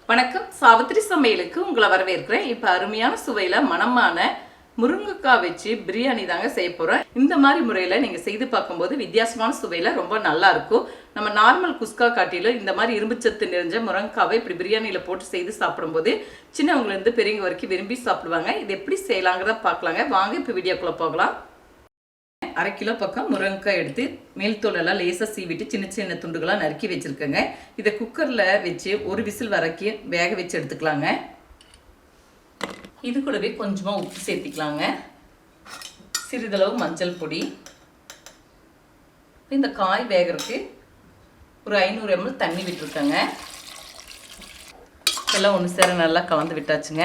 வணக்கம், சாவித்ரி சமையலுக்கு உங்களை வரவேற்கிறேன். இப்போ அருமையான சுவையில் மணமான முருங்கைக்காய் வச்சு பிரியாணி தாங்க செய்ய போகிறோம். இந்த மாதிரி முறையில் நீங்கள் செய்து பார்க்கும்போது வித்தியாசமான சுவையில் ரொம்ப நல்லா இருக்கும். நம்ம நார்மல் குஸ்கா காட்டிலும் இந்த மாதிரி இரும்புச்சத்து நிறைஞ்ச முருங்கைக்காவை இப்படி பிரியாணியில் போட்டு செய்து சாப்பிடும்போது சின்னவங்கலேருந்து பெரியவங்க வரைக்கும் விரும்பி சாப்பிடுவாங்க. இது எப்படி செய்யலாங்கிறத பார்க்கலாங்க. வாங்க இப்போ வீடியோக்குள்ளே போகலாம். 1/2 கிலோ பக்கம் முருங்கைக்காய் எடுத்து மேல் தோலெல்லாம் லேசாக சீவிட்டு சின்ன சின்ன துண்டுகளாக நறுக்கி வச்சுருக்கேங்க. இதை குக்கரில் வச்சு ஒரு விசில் வரைக்கும் வேக வச்சு எடுத்துக்கலாங்க. இது கூடவே கொஞ்சமாக உப்பு சேர்த்திக்கலாங்க. சிறிதளவு மஞ்சள் பொடி. இந்த காய் வேகிறதுக்கு ஒரு 500 ml தண்ணி விட்டுருக்கேங்க. எல்லாம் ஒன்று சேர நல்லா கலந்து விட்டாச்சுங்க.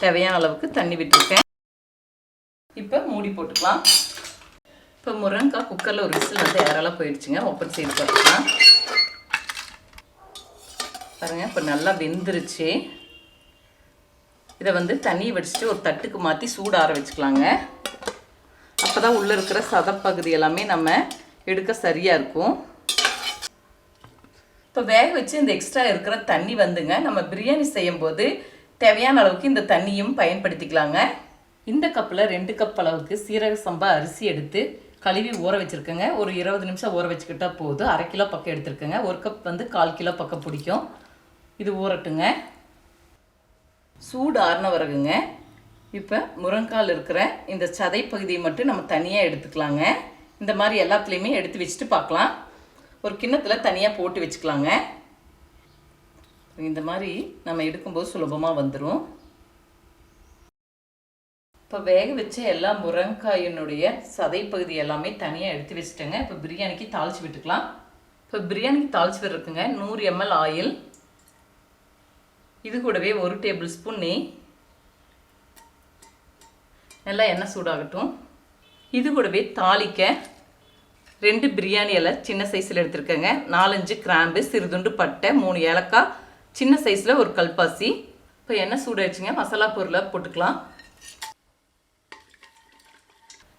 தேவையான அளவுக்கு தண்ணி விட்டுருக்கேன். இப்போ மூடி போட்டுக்கலாம். இப்போ முருங்கைக்காய் குக்கரில் ஒரு விசில் வந்து ஏரெல்லாம் போயிடுச்சுங்க. ஓப்பன் செய்து பார்த்துக்கலாம். பாருங்கள், இப்போ நல்லா வெந்துருச்சு. இதை வந்து தண்ணியை வடிச்சிட்டு ஒரு தட்டுக்கு மாற்றி சூடு ஆற வச்சுக்கலாங்க. அப்போ தான் உள்ளே இருக்கிற சதப்பகுதி எல்லாமே நம்ம எடுக்க சரியாக இருக்கும். இப்போ வேக வச்சு இந்த எக்ஸ்ட்ரா இருக்கிற தண்ணி வந்துங்க நம்ம பிரியாணி செய்யும்போது தேவையான அளவுக்கு இந்த தண்ணியும் பயன்படுத்திக்கலாங்க. இந்த கப்பில் 2 கப் அளவுக்கு சீரக சம்பா அரிசி எடுத்து கழுவி ஊற வச்சுருக்கேங்க. ஒரு 20 நிமிஷம் ஊற வச்சுக்கிட்டா போதும். 1/2 கிலோ பக்கம் எடுத்துருக்கேங்க. 1 கப் வந்து 1/4 கிலோ பக்கம் பிடிக்கும். இது ஊறட்டுங்க. சூடு ஆறின பிறகுங்க இப்போ முருங்கைக்காயில் இருக்கிற இந்த சதை பகுதியை மட்டும் நம்ம தனியாக எடுத்துக்கலாங்க. இந்த மாதிரி எல்லாத்துலேயுமே எடுத்து வச்சுட்டு பார்க்கலாம். ஒரு கிண்ணத்தில் தனியாக போட்டு வச்சுக்கலாங்க. இந்த மாதிரி நம்ம எடுக்கும்போது சுலபமாக வந்துடும். இப்போ வேக வச்ச எல்லா முருங்கைக்காயினுடைய சதை பகுதி எல்லாமே தனியாக எடுத்து வச்சுட்டேங்க. இப்போ பிரியாணிக்கு தாளித்து விட்டுக்கலாம். இப்போ பிரியாணிக்கு தாளித்து விட்டுருக்குங்க. 100 ml ஆயில். இது கூடவே 1 டேபிள் ஸ்பூன் நெய். நல்லா எண்ணெய் சூடாகட்டும். இது கூடவே தாளிக்க 2 பிரியாணி இலை சின்ன சைஸில் எடுத்துருக்கேங்க. 4-5 கிராம்பு, சிறுதுண்டு பட்டை, 3 ஏலக்காய், சின்ன சைஸில் ஒரு கல்பாசி. இப்போ எண்ணெய் சூடாகிடுச்சுங்க. மசாலா பொருளை போட்டுக்கலாம்.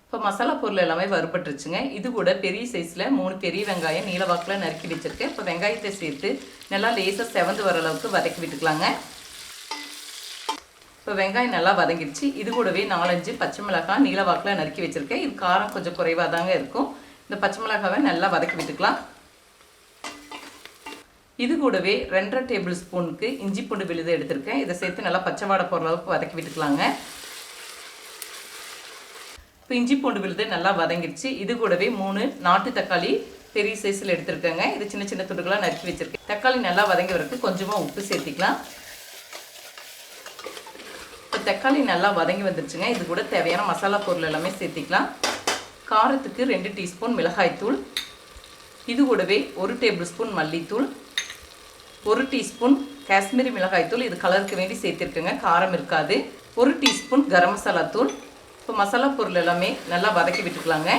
இப்போ மசாலா பொருள் எல்லாமே வறுபட்டுருச்சுங்க. இது கூட பெரிய சைஸில் 3 பெரிய வெங்காயம் நீல வாக்கில் நறுக்கி வச்சுருக்கேன். இப்போ வெங்காயத்தை சேர்த்து நல்லா லேசாக செவந்து வர அளவுக்கு வதக்கி விட்டுக்கலாங்க. இப்போ வெங்காயம் நல்லா வதங்கிடுச்சு. இது கூடவே 4-5 பச்சை மிளகாய் நீல வாக்கில் நறுக்கி வச்சுருக்கேன். இது காரம் கொஞ்சம் குறைவாக தாங்க இருக்கும். இந்த பச்சை மிளகாவை நல்லா வதக்கி விட்டுக்கலாம். இது கூடவே 2.5 டேபிள் ஸ்பூனுக்கு இஞ்சி பூண்டு விழுது எடுத்திருக்கேன். இதை சேர்த்து நல்லா பச்சை வாடை போகிற அளவுக்கு வதக்கி விட்டுக்கலாங்க. இப்போ இஞ்சி பூண்டு விழுது நல்லா வதங்கிடுச்சு. இது கூடவே 3 நாட்டு தக்காளி பெரிய சைஸில் எடுத்துருக்கேங்க. இது சின்ன சின்ன துண்டுகளாக நறுக்கி வச்சுருக்கேன். தக்காளி நல்லா வதங்கி வரக்கு கொஞ்சமாக உப்பு சேர்த்திக்கலாம். இப்போ தக்காளி நல்லா வதங்கி வந்துருச்சுங்க. இது கூட தேவையான மசாலா பொருள் எல்லாமே சேர்த்திக்கலாம். காரத்துக்கு 2 டீஸ்பூன் மிளகாய்த்தூள். இது கூடவே 1 டேபிள் ஸ்பூன் மல்லித்தூள், 1 டீஸ்பூன் காஷ்மீரி மிளகாய்த்தூள். இது கலருக்கு வேண்டி சேர்த்திருக்கேங்க, காரம் இருக்காது. 1 டீஸ்பூன் கரம் மசாலா தூள். இப்போ மசாலா பொருள் எல்லாமே நல்லா வதக்கி விட்டுக்கலாங்க.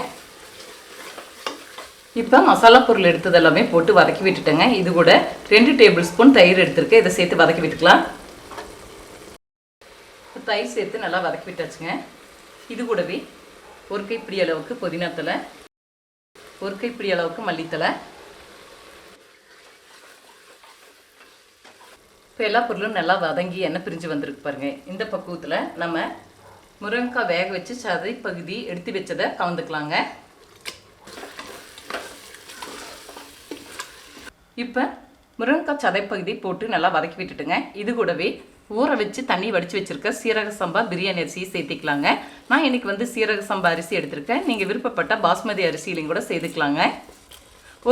இப்போ மசாலா பொருள் எடுத்தது எல்லாமே போட்டு வதக்கி விட்டுட்டேங்க. இது கூட 2 டேபிள் ஸ்பூன் தயிர் எடுத்துருக்கேன். இதை சேர்த்து வதக்கி விட்டுக்கலாம். தயிர் சேர்த்து நல்லா வதக்கி விட்டாச்சுங்க. இது கூடவே 1 கைப்பிடி அளவுக்கு புதினா தழை, 1 கைப்பிடி அளவுக்கு மல்லித்தழை. இப்போ எல்லா பொருளும் நல்லா வதங்கி எண்ணெய் பிரிஞ்சு வந்துருக்கு பாருங்கள். இந்த பக்குவத்தில் நம்ம முருங்கைக்காய் வேக வச்சு சதை பகுதி எடுத்து வச்சதை கலந்துக்கலாங்க. இப்போ முருங்கைக்காய் சதை பகுதி போட்டு நல்லா வதக்கி விட்டுட்டுங்க. இது கூடவே ஊற வச்சு தண்ணி வடித்து வச்சுருக்க சீரக சம்பா பிரியாணி அரிசியை சேர்த்திக்கலாங்க. நான் இன்றைக்கி வந்து சீரக சம்பா அரிசி எடுத்திருக்கேன். நீங்கள் விருப்பப்பட்ட பாஸ்மதி அரிசியிலையும் கூட சேர்த்துக்கலாங்க.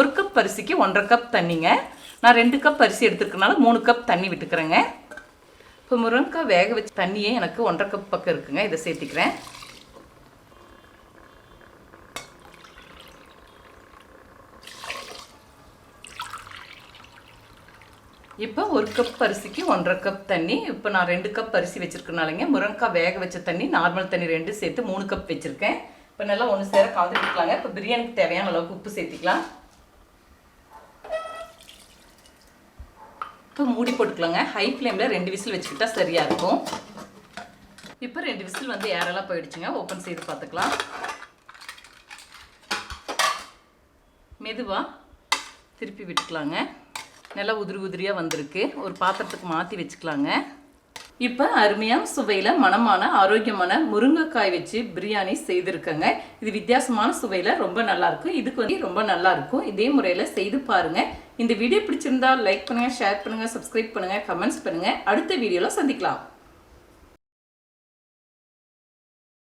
1 கப் அரிசிக்கு 1.5 கப் தண்ணிங்க. நான் 2 கப் அரிசி எடுத்துருக்கனால 3 கப் தண்ணி விட்டுக்கிறேங்க. இப்போ முருங்கைக்காய் வேக வச்ச தண்ணியே எனக்கு 1.5 கப் பக்கம் இருக்குங்க. இதை சேர்த்திக்கிறேன். இப்போ 1 கப் அரிசிக்கு 1.5 கப் தண்ணி. இப்போ நான் 2 கப் அரிசி வச்சுருக்கனாலங்க முருங்கைக்காய் வேக வச்ச தண்ணி நார்மல் தண்ணி 2 சேர்த்து 3 கப் வச்சுருக்கேன். இப்போ நல்லா ஒன்று சேர கலந்து விட்டுக்கலாங்க. இப்போ பிரியாணிக்கு தேவையான அளவுக்கு உப்பு சேர்த்திக்கலாம். இப்போ மூடி போட்டுக்கலாங்க. ஹை ஃப்ளேமில் 2 விசில் வச்சுக்கிட்டா சரியாக இருக்கும். இப்போ 2 விசில் வந்து ஏரெல்லாம் போயிடுச்சுங்க. ஓப்பன் செய்து பார்த்துக்கலாம். மெதுவாக திருப்பி விட்டுக்கலாங்க. நல்லா உதிரி உதிரியாக வந்திருக்கு. ஒரு பாத்திரத்துக்கு மாற்றி வச்சுக்கலாங்க. இப்போ அருமையான சுவையில் மணமான ஆரோக்கியமான முருங்கைக்காய் வச்சு பிரியாணி செய்திருக்கேங்க. இது வித்தியாசமான சுவையில் ரொம்ப நல்லாயிருக்கும். இதுக்கு வந்து ரொம்ப நல்லாயிருக்கும். இதே முறையில் செய்து பாருங்கள். இந்த வீடியோ பிடிச்சிருந்தா லைக் பண்ணுங்கள், ஷேர் பண்ணுங்கள், சப்ஸ்கிரைப் பண்ணுங்கள், கமெண்ட்ஸ் பண்ணுங்கள். அடுத்த வீடியோவில் சந்திக்கலாம்.